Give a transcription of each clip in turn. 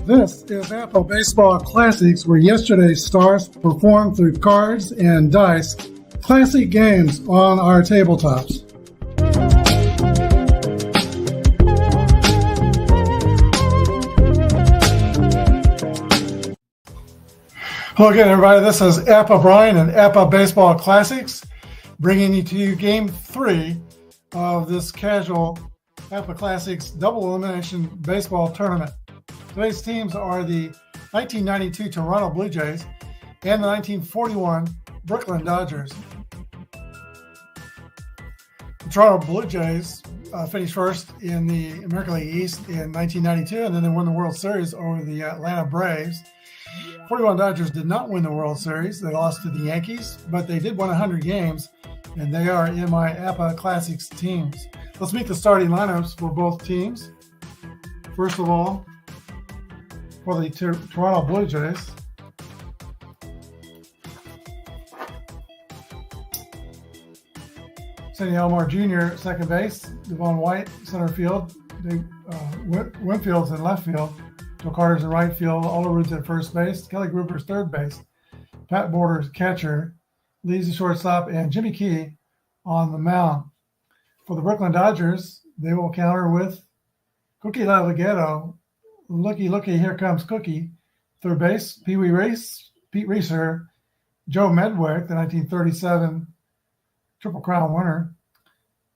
This is Apba Baseball Classics, where yesterday's stars performed through cards and dice. Classic games on our tabletops. Hello again, everybody. This is Apba Brian and Apba Baseball Classics, bringing you to you Game 3 of this casual Apba Classics double elimination baseball tournament. Today's teams are the 1992 Toronto Blue Jays and the 1941 Brooklyn Dodgers. The Toronto Blue Jays finished first in the American League East in 1992, and then they won the World Series over the Atlanta Braves. 41 Dodgers did not win the World Series. They lost to the Yankees, but they did win 100 games, and they are in my Apba Classics teams. Let's meet the starting lineups for both teams. First of all, for the Toronto Blue Jays, Sandy Alomar Jr. second base, Devon White center field, Winfield's in left field, Joe Carter's in right field, Olerud's at first base, Kelly Gruber's third base, Pat Borders catcher, Lee's the shortstop, and Jimmy Key on the mound. For the Brooklyn Dodgers, they will counter with Cookie Lavighetto. Looky, here comes Cookie. Third base, Pete Reeser, Joe Medwick, the 1937 Triple Crown winner.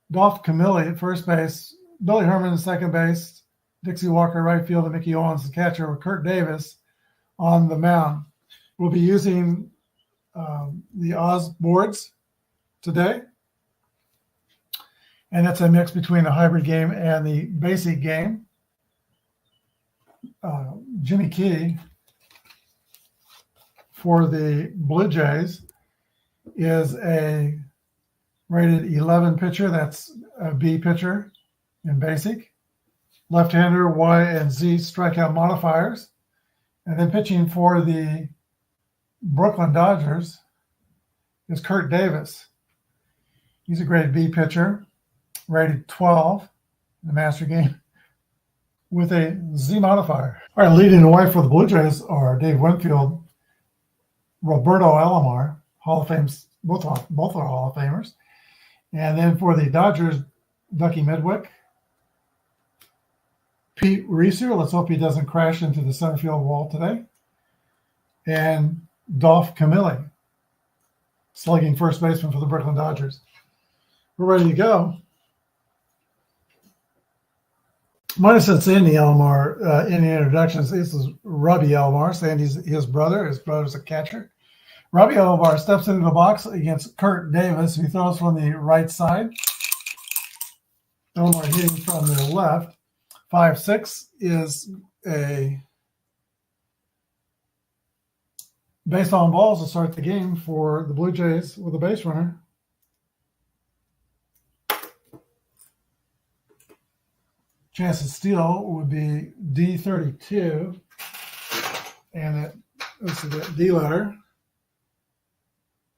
Dolph Camilli at first base, Billy Herman at second base, Dixie Walker right field, and Mickey Owens the catcher, with Kurt Davis on the mound. We'll be using the Oz boards today, and that's a mix between a hybrid game and the basic game. Jimmy Key for the Blue Jays is a rated 11 pitcher. That's a B pitcher in basic. Left-hander, Y and Z strikeout modifiers. And then pitching for the Brooklyn Dodgers is Kurt Davis. He's a grade B pitcher, rated 12 in the master game, with a Z modifier. All right, leading the way for the Blue Jays are Dave Winfield, Roberto Alomar, Hall of Fame, both are Hall of Famers. And then for the Dodgers, Ducky Medwick, Pete Reeser, let's hope he doesn't crash into the center field wall today, and Dolph Camilli, slugging first baseman for the Brooklyn Dodgers. We're ready to go. Might have said Sandy Alomar in the introductions. This is Robbie Alomar. Sandy's his brother. His brother's a catcher. Robbie Alomar steps into the box against Kurt Davis, who throws from the right side. Alomar hitting from the left. 5-6 is a base on balls to start the game for the Blue Jays with a base runner. Chance to steal would be D32, and this is the D letter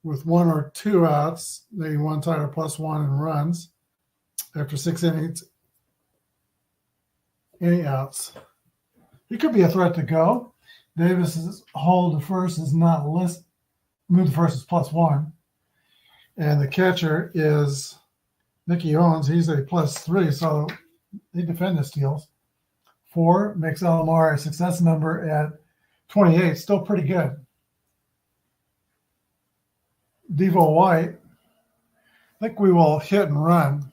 with one or two outs, maybe one tie or +1 in runs after 6 innings. Any outs. He could be a threat to go. Davis's hold to first is not listed. Move to first is +1, and the catcher is Mickey Owens. He's a +3, so they defend the steals. 4 makes Alomar a success number at 28. Still pretty good. Devo White, I think we will hit and run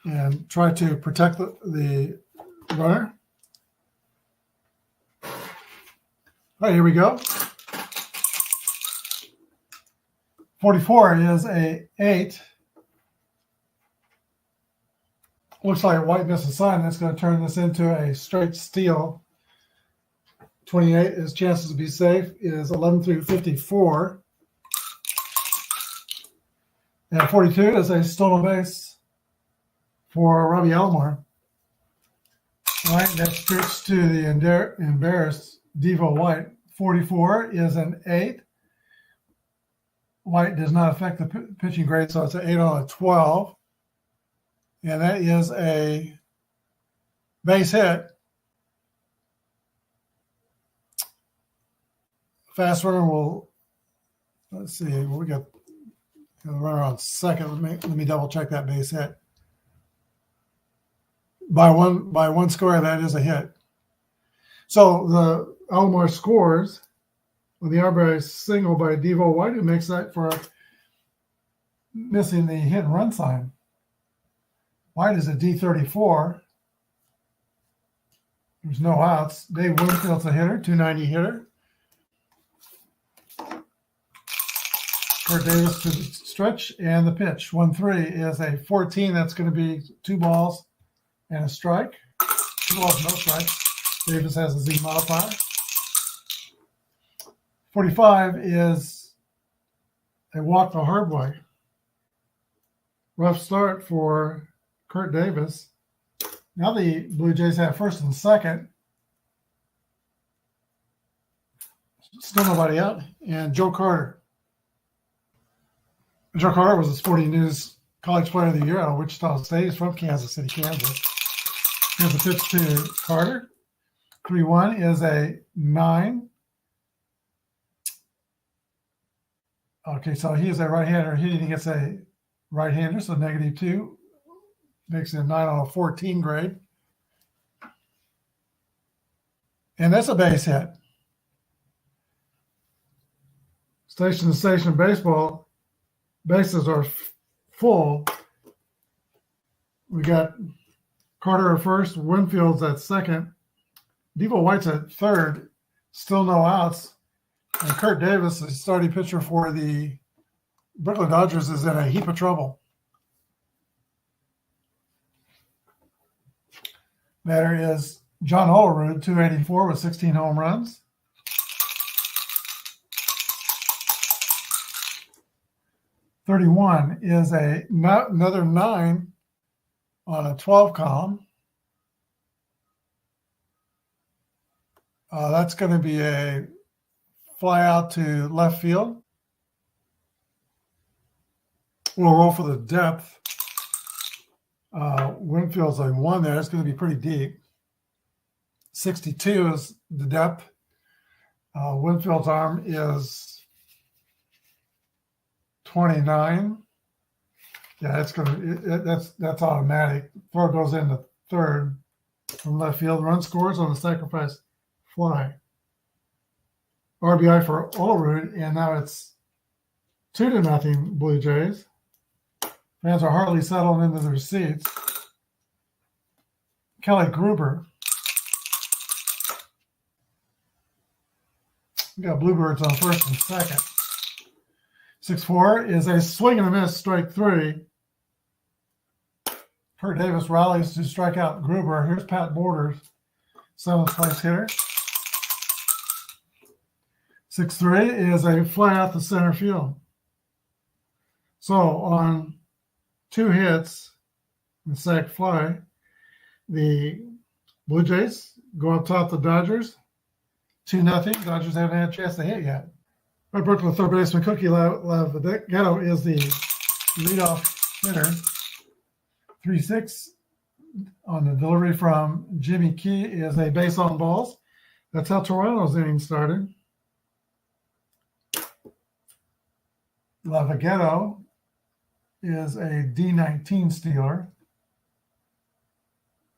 and try to protect the runner. All right, here we go. 44 is a 8. Looks like White missed a sign. That's going to turn this into a straight steal. 28, his chances to be safe is 11 through 54. And 42 is a stolen base for Robbie Alomar. All right, next pitch to the embarrassed Devo White. 44 is an 8. White does not affect the pitching grade, so it's an 8 on a 12. And that is a base hit fast runner will, let's see, we got the runner on second. Let me double check that base hit. By one score, that is a hit. So the Alomar scores with the RBI single by Devo White, who makes that for missing the hit and run sign. White is a D34. There's no outs. Dave Winfield's a hitter, 290 hitter. Kurt Davis to the stretch and the pitch. 1-3 is a 14. That's going to be 2 balls and a strike. 2 balls, no strike. Davis has a Z modifier. 45 is a walk the hard way. Rough start for Kurt Davis. Now the Blue Jays have first and second. Still nobody out. And Joe Carter. Joe Carter was a Sporting News College Player of the Year out of Wichita State. He's from Kansas City, Kansas. Here's a pitch to Carter. 3-1 is a 9. Okay, so he's a right-hander hitting against a right-hander, so -2 makes it a 9 on a 14 grade. And that's a base hit. Station to station baseball, bases are full. We got Carter at first, Winfield's at second, Devo White's at third, still no outs. And Kurt Davis, the starting pitcher for the Brooklyn Dodgers, is in a heap of trouble. Batter is John Olerud, 284 with 16 home runs. .31 is another 9 on a 12 column. That's going to be a fly out to left field. We'll roll for the depth. Winfield's a 1 there. It's going to be pretty deep. 62 is the depth. Winfield's arm is 29. Yeah, that's automatic. Throw goes into third from left field. Run scores on the sacrifice fly. RBI for Olerud, and now it's 2-0 Blue Jays. Fans are hardly settling into their seats. Kelly Gruber. We got Bluebirds on first and second. 6-4 is a swing and a miss, strike 3. Kurt Davis rallies to strike out Gruber. Here's Pat Borders, 7th place hitter. 6-3 is a fly out to center field. So on 2 hits and sac fly, the Blue Jays go up top the Dodgers, 2-0. Dodgers haven't had a chance to hit yet. Right, Brooklyn third baseman Cookie Lavagetto is the leadoff hitter. 3-6 on the delivery from Jimmy Key is a base on balls. That's how Toronto's inning started. Lavagetto is a D19 stealer.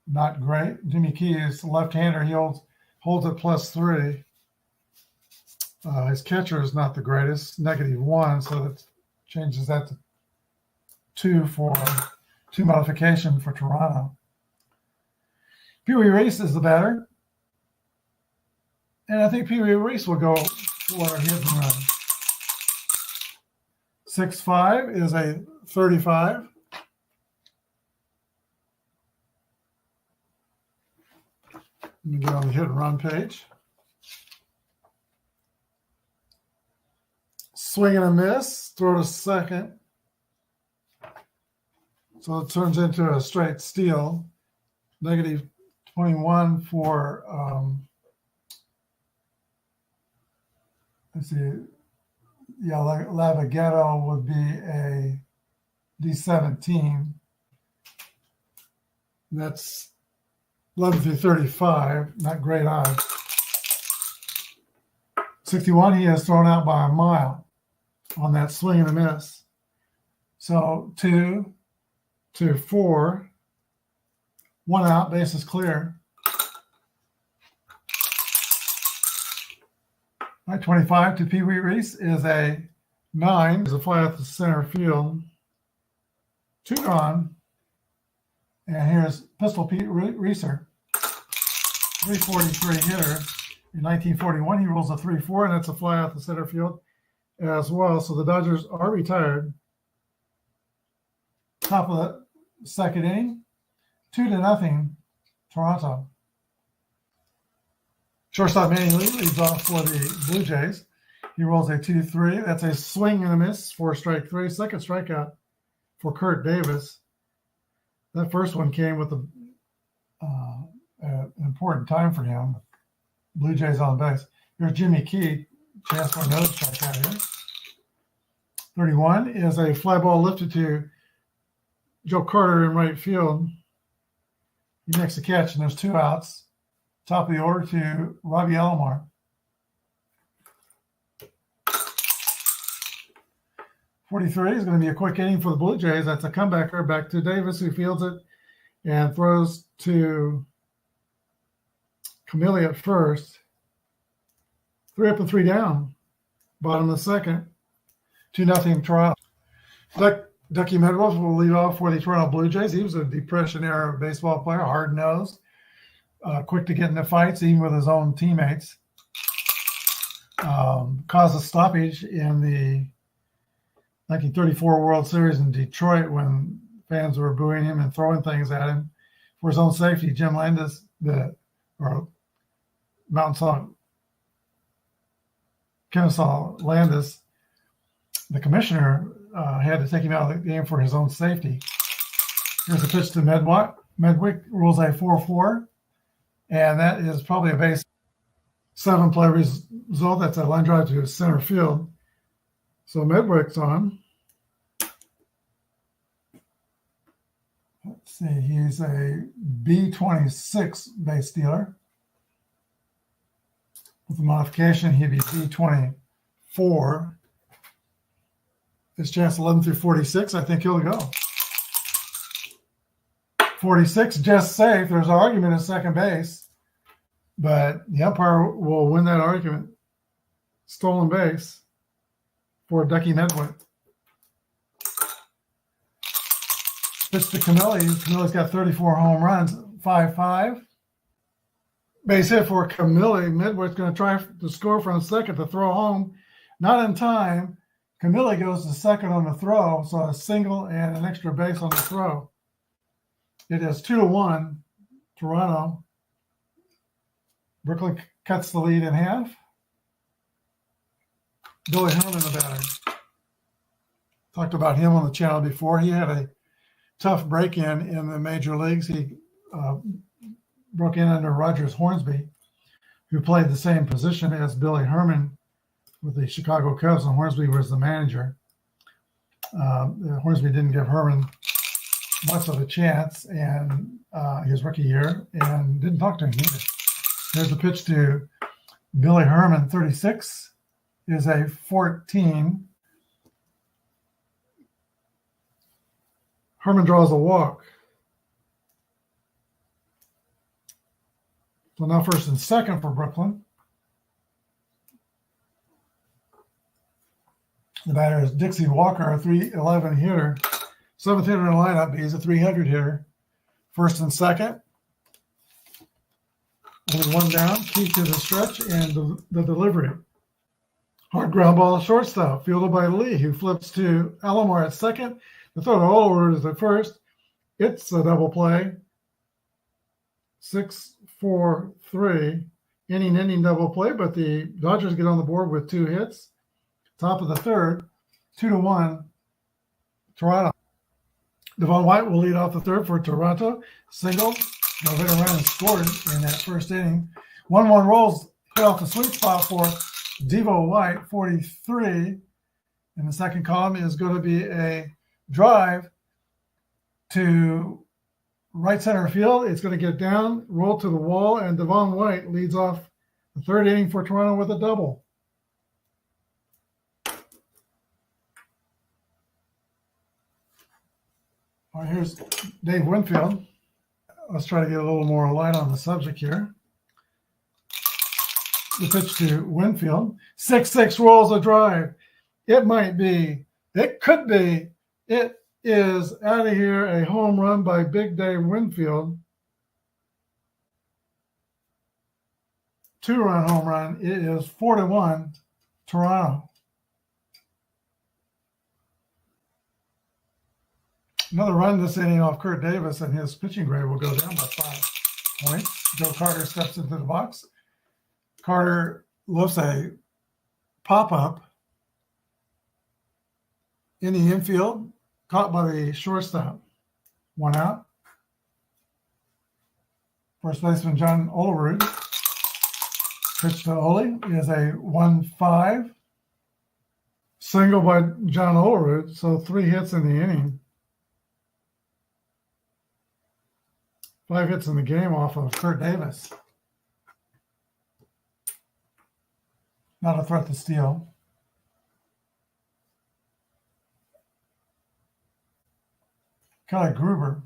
Not great. Jimmy Key is left-hander. He holds it +3. His catcher is not the greatest, -1, so that changes that to 2 for 2 modification for Toronto. Pee Wee Reese is the batter. And I think Pee Wee Reese will go for a hit and run. 6-5 is a 35. Let me get on the hit and run page. Swing and a miss, throw to second. So it turns into a straight steal. -21 for, let's see, yeah, Lavagetto would be a D17. That's 11 through 35, not great odds. 61, he is thrown out by a mile on that swing and a miss. So 2-4, 1 out, base is clear. All right, 25 to Pee Wee Reese is a 9. Is a fly out the center field. 2 gone. And here's Pistol Pete Reeser, 343 hitter. In 1941, he rolls a 3-4, and that's a fly out the center field as well. So the Dodgers are retired. Top of the second inning, 2-0, Toronto. Shortstop Manny Lee leads off for the Blue Jays. He rolls a 2-3. That's a swing and a miss for strike 3. Second strikeout for Kurt Davis. That first one came with an important time for him. Blue Jays on base. Here's Jimmy Key. Chance for another strikeout here. 31 is a fly ball lifted to Joe Carter in right field. He makes the catch, and there's 2 outs. Top of the order to Robbie Alomar. 43 is going to be a quick inning for the Blue Jays. That's a comebacker back to Davis, who fields it and throws to Camille at first. 3 up and 3 down. Bottom of the second. 2-0 Toronto. Ducky Medwell will lead off for the Toronto Blue Jays. He was a Depression-era baseball player, hard-nosed, quick to get into fights, even with his own teammates. Caused a stoppage in the 1934 World Series in Detroit when fans were booing him and throwing things at him. For his own safety, Jim Landis, Kennesaw Landis, the commissioner, had to take him out of the game for his own safety. Here's a pitch to Medwick, rules a 4-4, and that is probably a base 7-play result. That's a line drive to center field. So Medwick's on. Let's see, he's a B26 base stealer. With the modification, he'd be B24. His chance 11 through 46, I think he'll go. 46, just safe. There's an argument at second base, but the umpire will win that argument. Stolen base for Ducky Medwick. Pitch to Camille. Camille's got 34 home runs, 5-5. Base hit for Camille. Medwick's going to try to score from second to throw home. Not in time. Camille goes to second on the throw, so a single and an extra base on the throw. It is 2-1, Toronto. Brooklyn cuts the lead in half. Billy Herman, the batter. Talked about him on the channel before. He had a tough break-in in the major leagues. He broke in under Rogers Hornsby, who played the same position as Billy Herman with the Chicago Cubs, and Hornsby was the manager. Hornsby didn't give Herman much of a chance in his rookie year and didn't talk to him either. There's a pitch to Billy Herman, 36, is a 14. Herman draws a walk. So now first and second for Brooklyn. The batter is Dixie Walker, a 311 hitter. 7th hitter in the lineup. He's a 300 hitter. First and second. Only 1 down. Key to the stretch and the delivery. Hard ground ball to shortstop. Fielded by Lee, who flips to Alomar at second. The throw to Oliver is at first. It's a double play. 6-4-3. Inning double play, but the Dodgers get on the board with 2 hits. Top of the third, 2-1, Toronto. Devon White will lead off the third for Toronto. Single. No hit around and scored in that first inning. 1-1 rolls hit off the sweet spot for Devo White, 43. And the second column is going to be a drive to right center field. It's going to get down, roll to the wall, and Devon White leads off the third inning for Toronto with a double. All right, here's Dave Winfield. Let's try to get a little more light on the subject here. The pitch to Winfield. 6-6 rolls a drive. It might be, it could be, it is out of here, a home run by Big Dave Winfield. 2-run home run. It is 4-1 Toronto. Another run this inning off Kurt Davis, and his pitching grade will go down by 5 points. Joe Carter steps into the box. Carter lifts a pop-up in the infield, caught by the shortstop. 1 out. First baseman John Olerud. Pitch to Ole is a 1-5. Single by John Olerud, so 3 hits in the inning. 5 hits in the game off of Kurt Davis. Not a threat to steal. Kelly Gruber.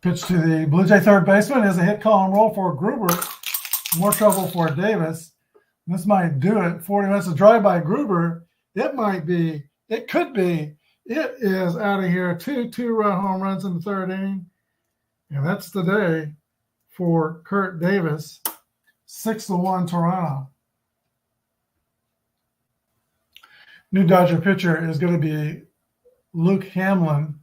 Pitch to the Blue Jay third baseman is a hit, call, and roll for Gruber. More trouble for Davis. This might do it. 40 minutes of drive by Gruber. It might be. It could be. It is out of here. 2-run home runs in the third inning. And that's the day for Kurt Davis. 6-1 Toronto. New Dodger pitcher is going to be Luke Hamlin.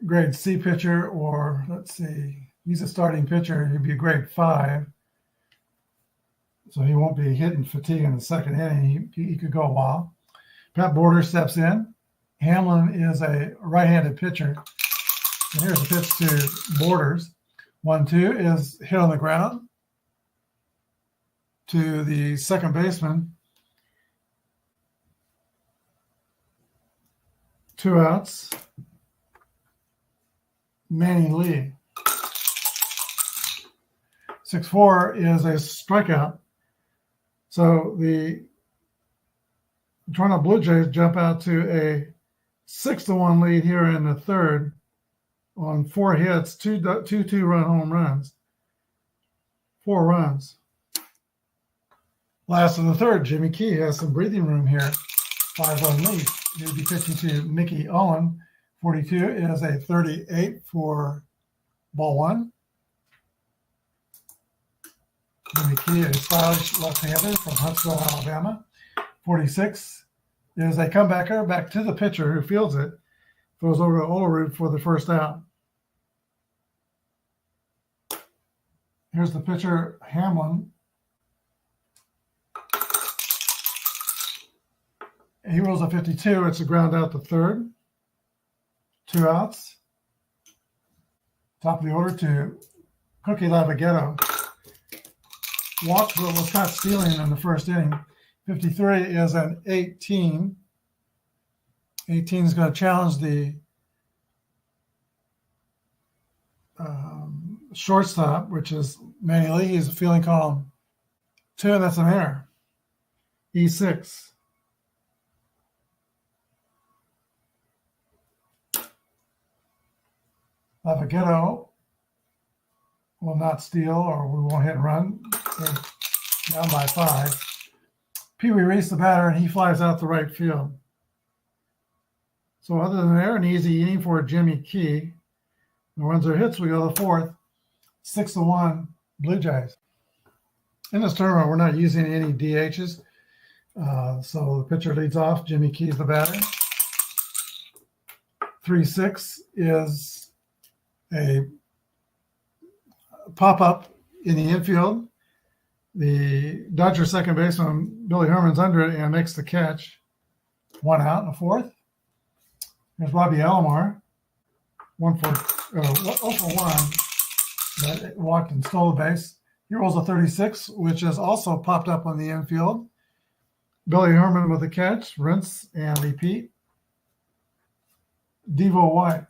Grade C pitcher, or let's see, he's a starting pitcher. He'd be a grade 5. So he won't be hitting fatigue in the second inning. He could go a while. Pat Border steps in. Hamlin is a right-handed pitcher. And here's a pitch to Borders. 1-2 is hit on the ground to the second baseman. 2 outs. Manny Lee. 6-4 is a strikeout. So the Toronto Blue Jays jump out to a 6-1 lead here in the third on 4 hits, 2 2-run home runs, 4 runs. Last of the third, Jimmy Key has some breathing room here. 5-1 lead. He'll be pitching to Mickey Owen. 42 is a 38 for ball 1. Jimmy Key is stylish left-hander from Huntsville, Alabama. 46 is a comebacker back to the pitcher who fields it. Throws over to Olerud for the first out. Here's the pitcher, Hamlin. He rolls a 52. It's a ground out to third. 2 outs. Top of the order to Cookie Lavaghetto. Walked, but was caught stealing in the first inning. 53 is an 18. 18 is going to challenge the shortstop, which is Manny Lee. He's a fielding column 2, and that's an error. E6. Lavaghetto will not steal, or we won't hit and run. They're down by 5. Pee Wee Reese, the batter, and he flies out the right field. So other than there, an easy inning for Jimmy Key. The runs are hits. We go to the fourth. 6-1 Blue Jays. In this tournament, we're not using any DHs. So the pitcher leads off. Jimmy Key's the batter. 3-6 is a pop-up in the infield. The Dodger second baseman, Billy Herman's under it and makes the catch. 1 out in the fourth. There's Robbie Alomar. 0 for 1. That walked and stole the base. He rolls a 36, which is also popped up on the infield. Billy Herman with the catch. Rinse and repeat. Devo White.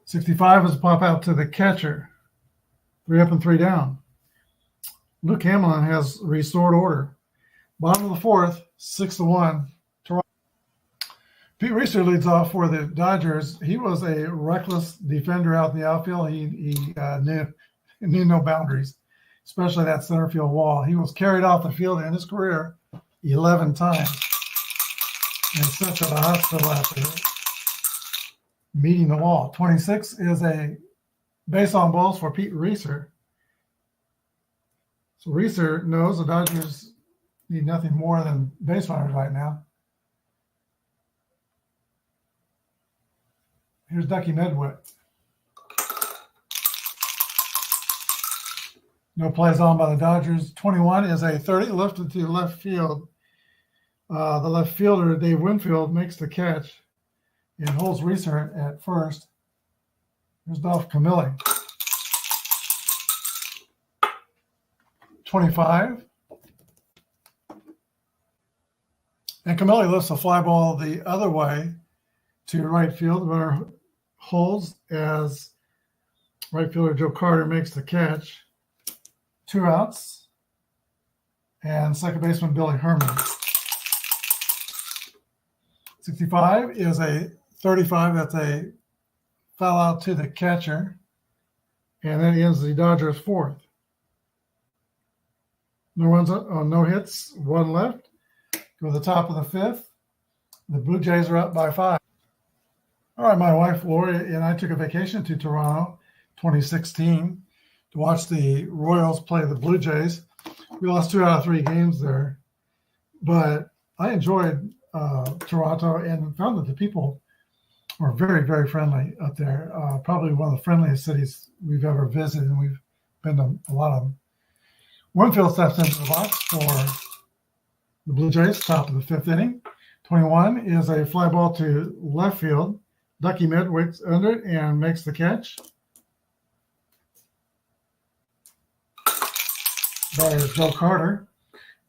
65 is a pop out to the catcher. 3 up and 3 down. Luke Hamlin has restored order. Bottom of the fourth, 6-1. Toronto. Pete Reiser leads off for the Dodgers. He was a reckless defender out in the outfield. He knew no boundaries, especially that center field wall. He was carried off the field in his career 11 times and sent to the hospital after meeting the wall. 26 is a base on balls for Pete Reiser. So Reiser knows the Dodgers need nothing more than base runners right now. Here's Ducky Medwick. No plays on by the Dodgers. 21 is a 30 lifted to left field. The left fielder, Dave Winfield, makes the catch and holds Reiser at first. Here's Dolph Camilli. 25. And Camilli lifts a fly ball the other way to right field. The runner holds as right fielder Joe Carter makes the catch. 2 outs. And second baseman Billy Herman. 65 is a 35. That's a foul out to the catcher. And that ends the Dodgers' fourth. No runs on no hits, 1 left. Go to the top of the fifth. The Blue Jays are up by 5. All right, my wife Lori and I took a vacation to Toronto 2016 to watch the Royals play the Blue Jays. We lost 2 out of 3 games there, but I enjoyed Toronto and found that the people were very, very friendly up there. Probably one of the friendliest cities we've ever visited, and we've been to a lot of them. Winfield steps into the box for the Blue Jays, top of the 5th inning. 21 is a fly ball to left field. Ducky Medwick's under it and makes the catch. That is Joe Carter.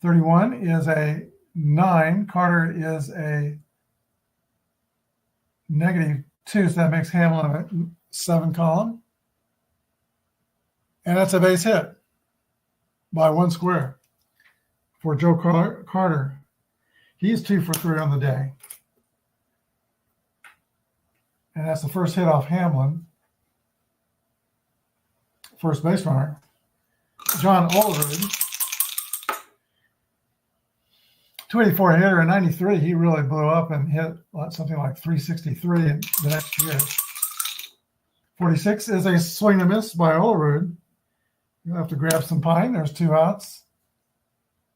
31 is a 9. Carter is a -2, so that makes Hamlin a 7 column. And that's a base hit by 1 square for Joe Carter. He's 2 for 3 on the day. And that's the first hit off Hamlin. First base runner. John Olerud. 284 hitter in 93. He really blew up and hit something like 363 in the next year. 46 is a swing and miss by Olerud. You'll have to grab some pine. There's 2 outs.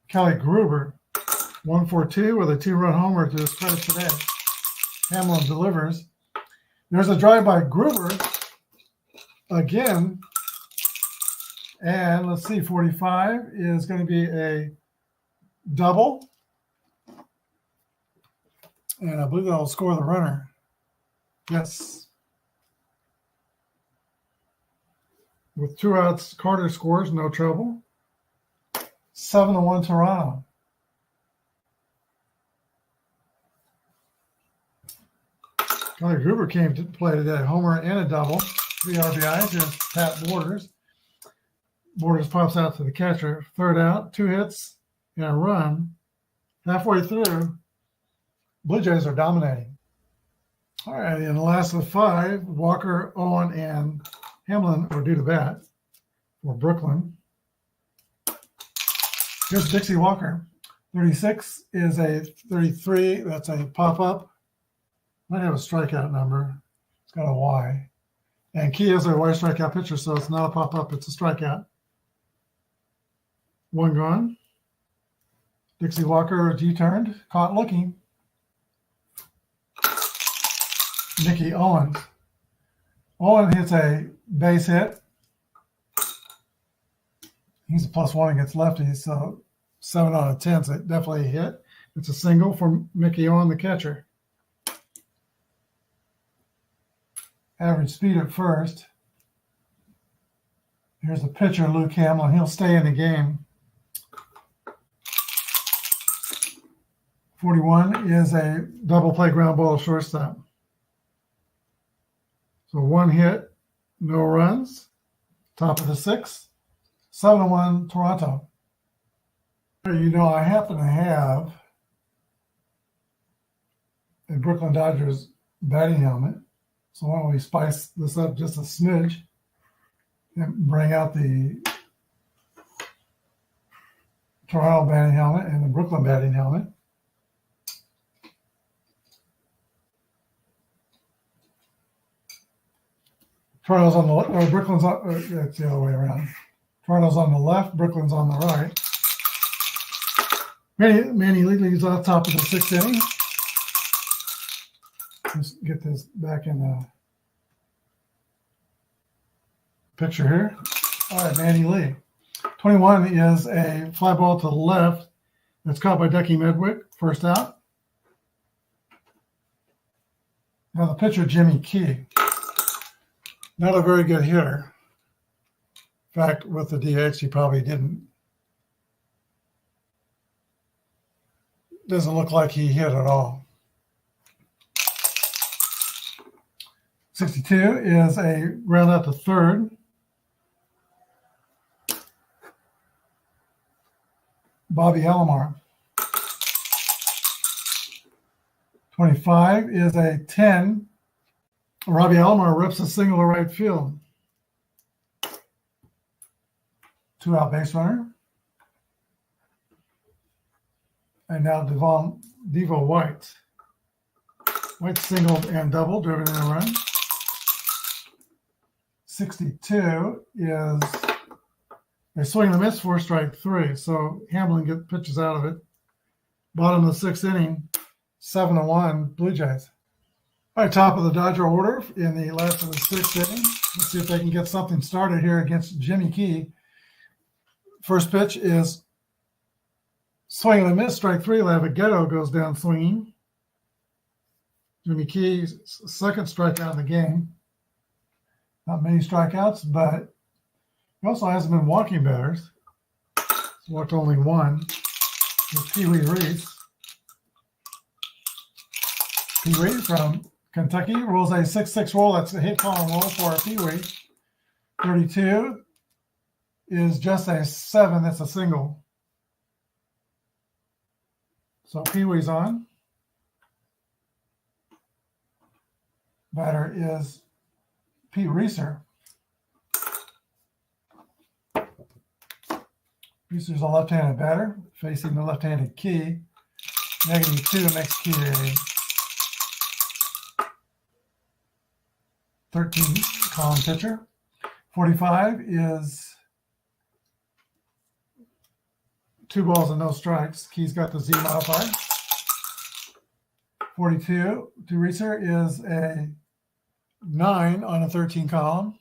Kelly Gruber, 1-for-2 with a 2-run homer to his credit today. Hamlin delivers. There's a drive by Gruber again. And let's see, 45 is going to be a double. And I believe that'll score the runner. Yes. With 2 outs, Carter scores, no trouble. 7-1 Toronto. Kelly Gruber came to play today. Homer and a double. 3 RBIs. Here's Pat Borders. Borders pops out to the catcher. 3rd out, 2 hits and a run. Halfway through, Blue Jays are dominating. All right, in the last of 5, Walker, Owen, and Hamlin are due to bat for Brooklyn. Here's Dixie Walker. 36 is a 33. That's a pop-up. Might have a strikeout number. It's got a Y. And Key is a Y strikeout pitcher, so it's not a pop-up. It's a strikeout. 1 gone. Dixie Walker G-turned. Caught looking. Mickey Owens. Owen hits a base hit. He's a +1 against lefties, so 7 out of 10 is definitely a hit. It's a single for Mickey Owen, the catcher. Average speed at first. Here's the pitcher, Luke Hamlin. He'll stay in the game. 41 is a double play ground ball to shortstop. So 1 hit, no runs. Top of the 6th. 7-1 Toronto. I happen to have a Brooklyn Dodgers batting helmet. So why don't we spice this up just a smidge and bring out the Toronto batting helmet and the Brooklyn batting helmet. Toronto's on the left, or Brooklyn's on, it's the other way around. Toronto's on the left, Brooklyn's on the right. Manny Lea's off top of the sixth inning. Let's get this back in the picture here. All right, Manny Lee. 21 is a fly ball to the left that's caught by Ducky Medwick, first out. Now the pitcher, Jimmy Key. Not a very good hitter. In fact, with the DH, he probably doesn't look like he hit at all. 62 is a ground out to third. Bobby Alomar. 25 is a 10. Robbie Alomar rips a single to right field. 2-out base runner. And now Devo White. White singled and doubled, driven in a run. 62 is a swing and a miss for strike 3. So Hamlin pitches out of it. Bottom of the sixth inning, 7-1 Blue Jays. All right, top of the Dodger order in the last of the sixth inning. Let's see if they can get something started here against Jimmy Key. First pitch is swing and a miss, strike 3. Lavaghetto goes down swinging. Jimmy Key's second strikeout in the game. Not many strikeouts, but he also hasn't been walking batters. He's walked only one with Pee Wee Reese. Pee Wee from Kentucky rolls a 6-6 roll. That's a hit, call, and roll for Pee Wee. 32 is just a 7. That's a single. So Pee Wee's on. Batter is Pete Reeser. Reeser's a left-handed batter facing the left-handed Key. -2 makes Key a 13-column pitcher. 45 is 2 balls and no strikes. Key's got the Z modifier. 42 to Reeser is a 9 on a 13 column.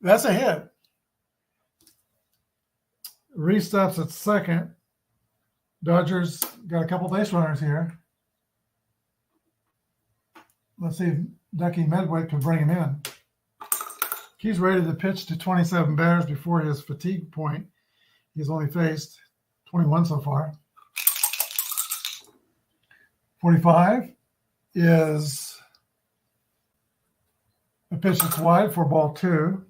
That's a hit. Reese stops at second. Dodgers got a couple base runners here. Let's see if Ducky Medwick can bring him in. He's ready to pitch to 27 batters before his fatigue point. He's only faced 21 so far. 45 is a pitch that's wide for ball 2,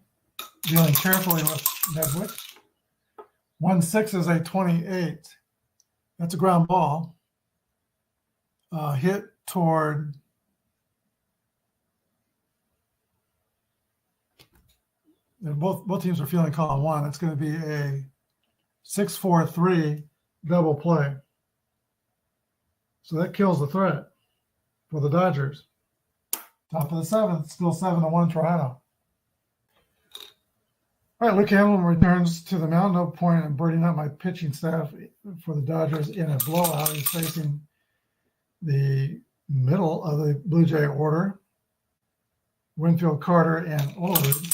dealing carefully with Medwick. 1-6 is a 28. That's a ground ball. Hit toward both teams are feeling column 1. It's going to be a 6-4-3 double play. So that kills the threat for the Dodgers. Top of the 7th, still 7-1 Toronto. All right, Luke Hamlin returns to the mound. No point in burning up my pitching staff for the Dodgers in a blowout. He's facing the middle of the Blue Jay order. Winfield, Carter, and Olerud.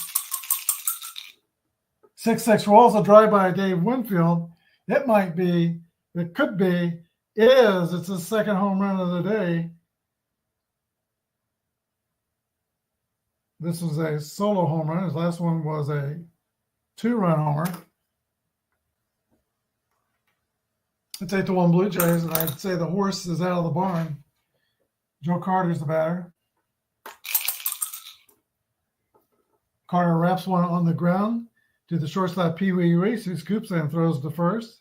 6-6 rolls a drive by Dave Winfield. It might be, it could be, it's his second home run of the day. This was a solo home run. His last one was a 2-run homer. It's 8-1 Blue Jays, and I'd say the horse is out of the barn. Joe Carter's the batter. Carter wraps one on the ground to the shortstop Pee Wee Reese, who scoops and throws to first.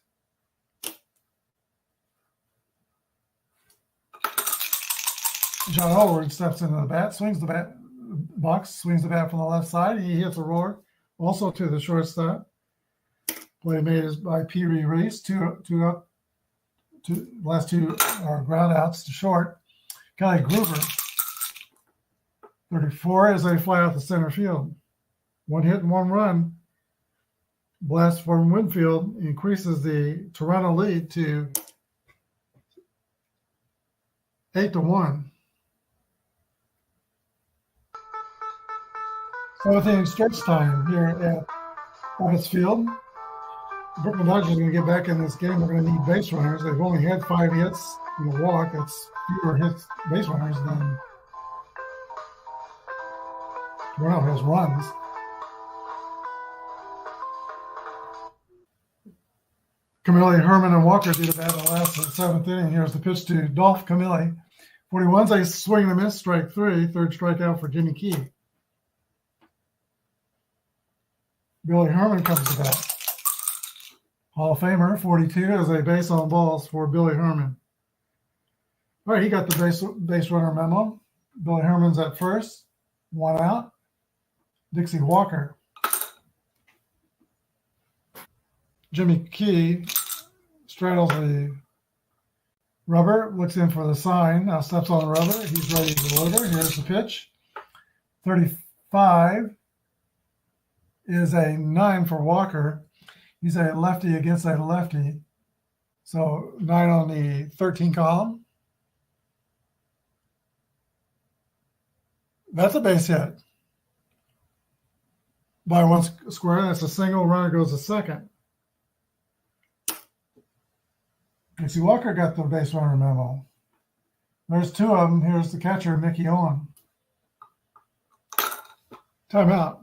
John Howard steps into the bat, swings the bat box, swings the bat from the left side. He hits a roller, also to the shortstop. Play made is by Pee Wee Reese. Two up. Last two are ground outs to short. Kelly Gruber, 34, as they fly out the center field. One hit and one run. Blast from Winfield increases the Toronto lead to 8-1. 7th inning stretch time here at Apba Field. The Brooklyn Dodgers are going to get back in this game. They're going to need base runners. They've only had 5 hits and a walk. That's fewer hits base runners than Toronto has runs. Camille, Herman, and Walker did bat in the last of the 7th inning. Here's the pitch to Dolph Camille. 41's a swing and a miss, strike 3. Third strikeout for Jimmy Key. Billy Herman comes to bat. Hall of Famer, 42, as a base on balls for Billy Herman. All right, he got the base runner memo. Billy Herman's at first, 1 out. Dixie Walker. Jimmy Key straddles the rubber, looks in for the sign, now steps on the rubber. He's ready to deliver. Here's the pitch. 35 is a 9 for Walker. He's a lefty against a lefty. So 9 on the 13 column. That's a base hit. By 1 square, that's a single. Runner goes to second. Dixie Walker got the base runner memo. There's 2 of them. Here's the catcher, Mickey Owen. Timeout.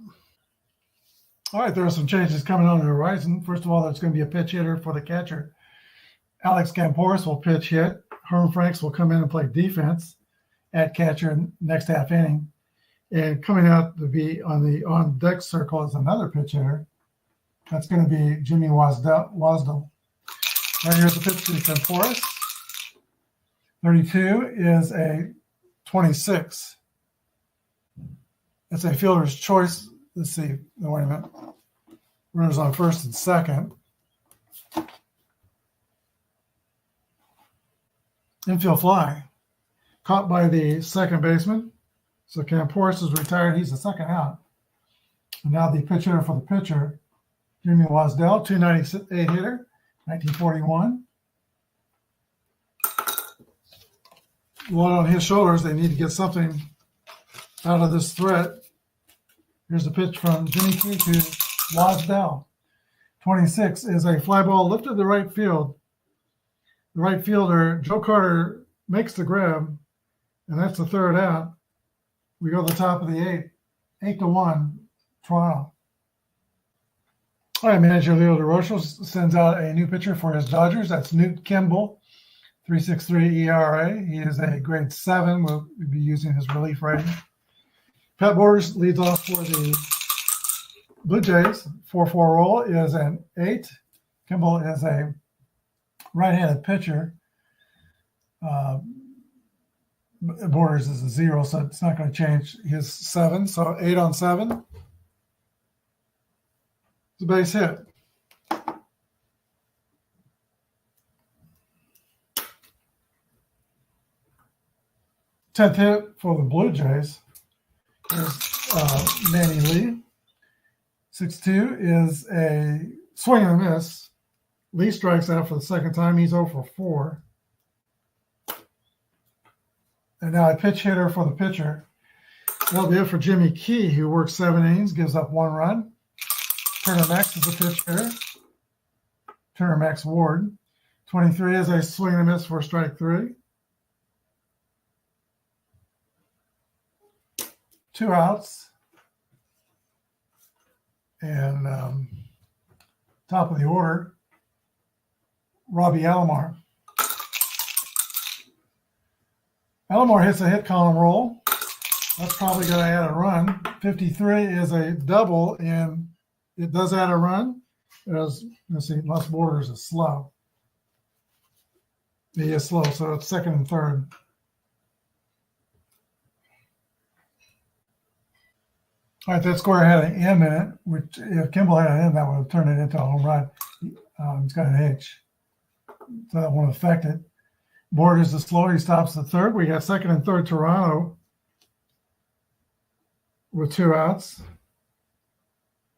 All right, there are some changes coming on the horizon. First of all, there's going to be a pitch hitter for the catcher. Alex Camporis will pitch hit. Herm Franks will come in and play defense at catcher next half inning. And coming out to be on the on-deck circle is another pitch hitter. That's going to be Jimmy Wasdell. Right here's the pitch to Camporis. 32 is a 26. It's a fielder's choice. Let's see. No, wait a minute. Runners on first and second. Infield fly. Caught by the second baseman. So Camporis is retired. He's the second out. And now the pitch hitter for the pitcher, Jimmy Wasdell, 298 hitter, 1941. One on his shoulders. They need to get something out of this threat. Here's the pitch from Jimmy Key to Wasdell. 26 is a fly ball lifted to right field. The right fielder, Joe Carter, makes the grab, and that's the third out. We go to the top of the 8, 8-1, Toronto. All right, manager Leo DeRoche sends out a new pitcher for his Dodgers. That's Newt Kimball, 3.63 ERA. He is a grade 7. We'll be using his relief rating. Pat Borders leads off for the Blue Jays. 4-4 roll is an 8. Kimball is a right-handed pitcher. Borders is a 0, so it's not going to change his 7. So 8 on 7. It's a base hit. Tenth hit for the Blue Jays. There's Manny Lee. 6-2 is a swing and a miss. Lee strikes out for the second time. He's 0 for 4. And now a pitch hitter for the pitcher. That'll be it for Jimmy Key, who works 7 innings, gives up 1 run. Turner Max is the pitch hitter. Turner Max Ward. 23 is a swing and a miss for strike 3. 2 outs. And top of the order, Robbie Alomar. Alomar hits a hit column roll. That's probably going to add a run. 53 is a double in It does add a run. Let's see, Les Borders is slow. He is slow, so it's second and third. All right, that square had an M in it, which if Kimball had an M, that would have turned it into a home run. It's got an H, so that won't affect it. Borders is slow. He stops the third. We got second and third Toronto with 2 outs.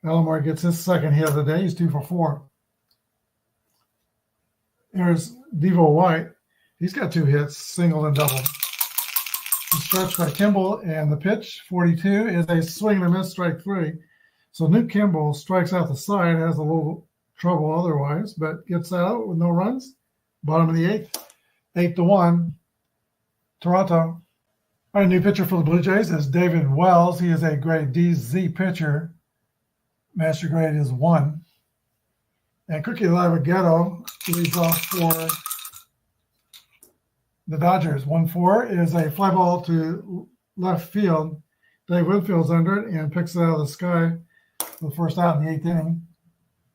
Elmore gets his second hit of the day. He's 2 for 4. Here's Devo White. He's got 2 hits, single and double. He's stretched by Kimball, and the pitch, 42, is a swing and a miss, strike 3. So Newt Kimball strikes out the side, has a little trouble otherwise, but gets out with no runs. Bottom of the 8th, 8-1, Toronto. Our new pitcher for the Blue Jays is David Wells. He is a grade DZ pitcher. Master grade is 1. And Cookie Lavagetto leads off for the Dodgers. 1-4 is a fly ball to left field. Dave Winfield's under it and picks it out of the sky for the first out in the 8th inning.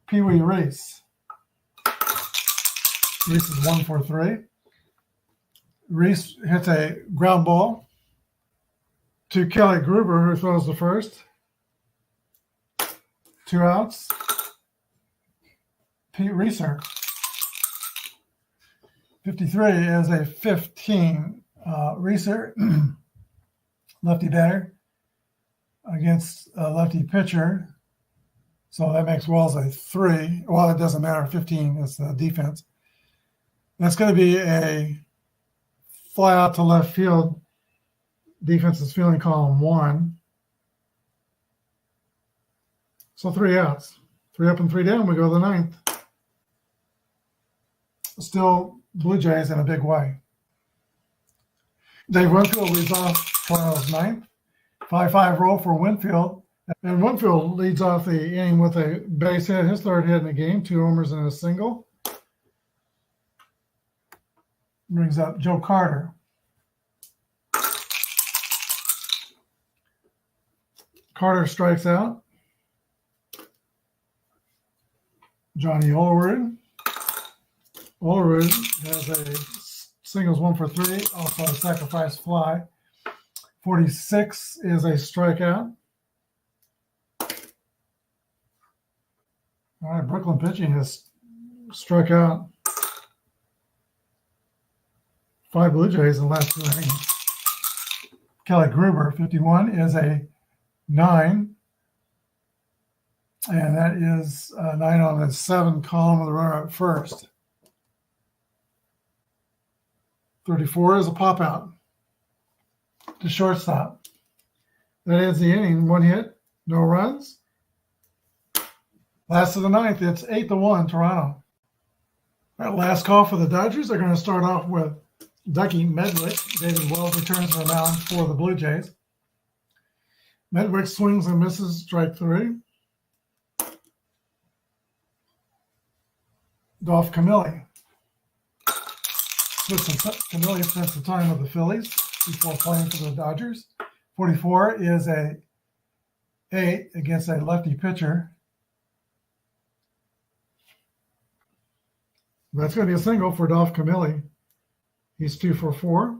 Pee Wee Reese. Reese is 1 for 3. Reese hits a ground ball to Kelly Gruber, who throws the first. 2 outs. Pete Reeser. 53 is a 15. Reeser, lefty batter against a lefty pitcher. So that makes Wells a 3. Well, it doesn't matter. 15 is the defense. That's going to be a fly out to left field. Defense is fielding column 1. So 3 outs. 3 up and 3 down. We go to the 9th. Still Blue Jays in a big way. Dave Winfield leads off Toronto's 9th. 5-5 roll for Winfield. And Winfield leads off the inning with a base hit, his 3rd hit in the game, 2 homers and a single. Brings up Joe Carter. Carter strikes out. Johnny Olerud. Olerud has a singles 1 for 3, also a sacrifice fly. 46 is a strikeout. All right, Brooklyn pitching has struck out 5 Blue Jays in the last 2 innings. Kelly Gruber, 51, is a 9. And that is 9 on the 7 column of the runner at first. 34 is a pop out to shortstop. That ends the inning. 1 hit, no runs. Last of the 9th, it's 8-1 Toronto. That last call for the Dodgers. They're going to start off with Ducky Medwick. David Wells returns to the mound for the Blue Jays. Medwick swings and misses, strike 3. Dolph Camilli. Camilli spent the time with the Phillies before playing for the Dodgers. 44 is a 8 against a lefty pitcher. That's going to be a single for Dolph Camilli. He's 2 for 4.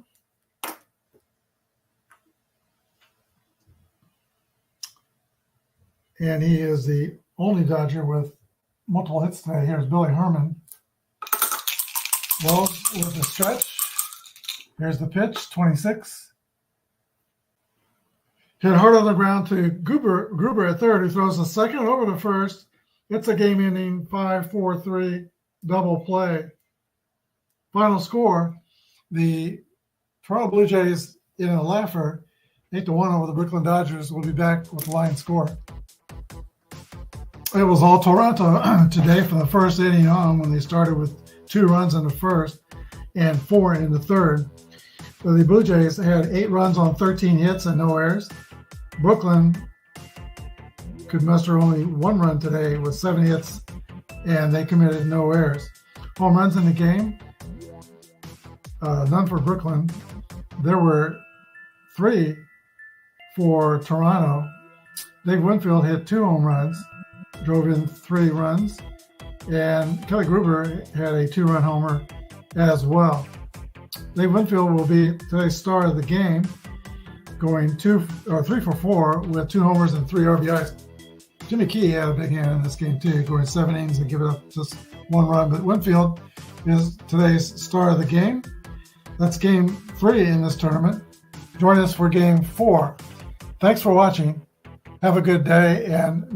And he is the only Dodger with multiple hits today. Here's Billy Herman. Wells with the stretch. Here's the pitch, 26. Hit hard on the ground to Gruber at third, who throws the second over to first. It's a game-ending 5-4-3 double play. Final score, the Toronto Blue Jays in a laugher, 8-1 over the Brooklyn Dodgers. We'll be back with the line score. It was all Toronto today for the first inning on, when they started with 2 runs in the first and 4 in the third. So the Blue Jays had 8 runs on 13 hits and no errors. Brooklyn could muster only 1 run today with 7 hits, and they committed no errors. Home runs in the game, none for Brooklyn. There were 3 for Toronto. Dave Winfield hit 2 home runs. drove in 3 runs, and Kelly Gruber had a 2-run homer as well. Dave Winfield will be today's star of the game, going 3 for 4 with 2 homers and 3 RBIs. Jimmy Key had a big hand in this game too, going 7 innings and giving up just 1 run. But Winfield is today's star of the game. That's game 3 in this tournament. Join us for game 4. Thanks for watching. Have a good day, and